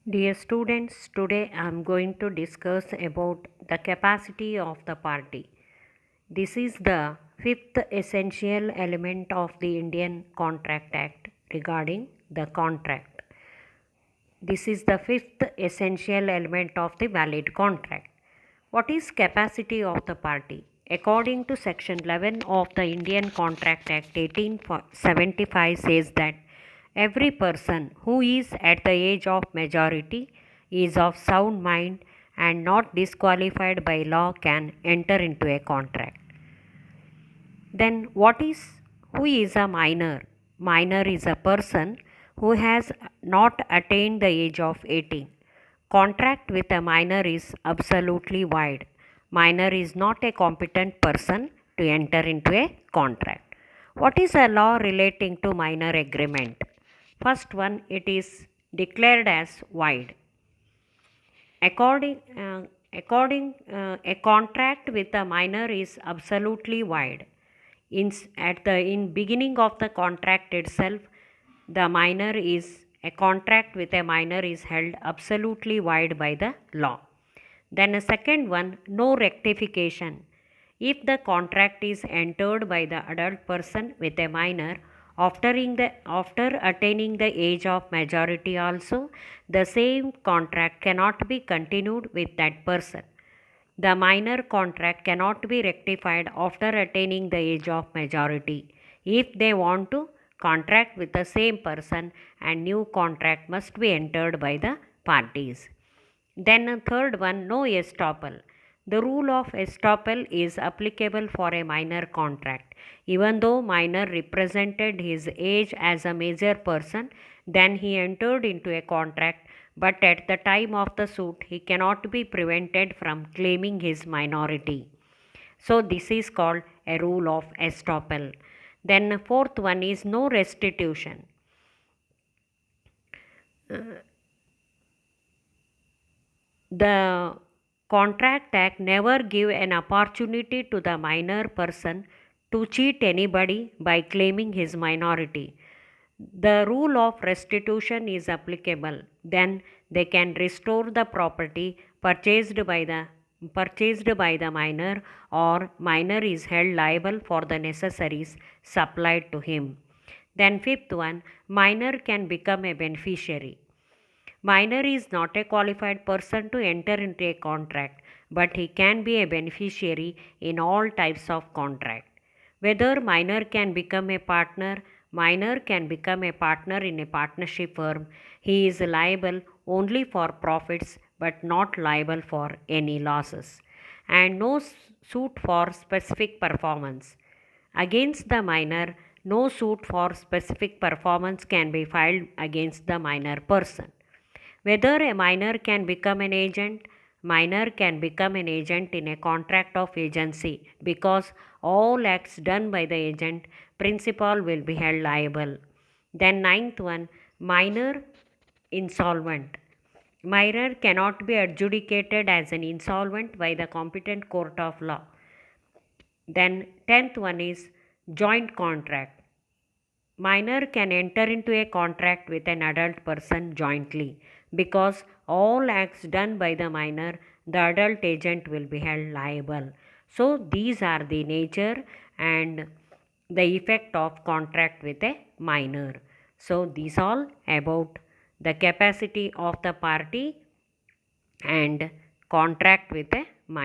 Dear students, today I am going to discuss about the capacity of the party. This is the fifth essential element of the Indian Contract Act regarding the contract. This is the fifth essential element of the valid contract. What is capacity of the party? According to section 11 of the Indian Contract Act 1875 says that every person who is at the age of majority is of sound mind and not disqualified by law can enter into a contract. Then who is a minor? Minor is a person who has not attained the age of 18. Contract with a minor is absolutely void. Minor is not a competent person to enter into a contract. What is a law relating to minor agreement? First one, it is declared as void. A contract with a minor is absolutely void. In beginning of the contract itself, the minor is a contract with a minor is held absolutely void by the law. Then a second one, no rectification. If the contract is entered by the adult person with a minor after attaining the age of majority also, the same contract cannot be continued with that person. The minor contract cannot be rectified after attaining the age of majority. If they want to contract with the same person, and new contract must be entered by the parties. Then a third one, no estoppel. The rule of estoppel is applicable for a minor contract. Even though minor represented his age as a major person, then he entered into a contract, but at the time of the suit he cannot be prevented from claiming his minority. So this is called a rule of estoppel. Then fourth one is no restitution. The Contract Act never give an opportunity to the minor person to cheat anybody by claiming his minority. The rule of restitution is applicable. Then they can restore the property purchased by the minor, or minor is held liable for the necessaries supplied to him. Then fifth one, minor can become a beneficiary. Minor is not a qualified person to enter into a contract, but he can be a beneficiary in all types of contract. Whether minor can become a partner in a partnership firm. He is liable only for profits but not liable for any losses. And no suit for specific performance. Against the minor, no suit for specific performance can be filed against the minor person. Whether a minor can become an agent, minor can become an agent in a contract of agency, because all acts done by the agent, principal will be held liable. Then ninth one, minor insolvent. Minor cannot be adjudicated as an insolvent by the competent court of law. Then tenth one is joint contract. Minor can enter into a contract with an adult person jointly, because all acts done by the minor, the adult agent will be held liable. So these are the nature and the effect of contract with a minor. So these all about the capacity of the party and contract with a minor.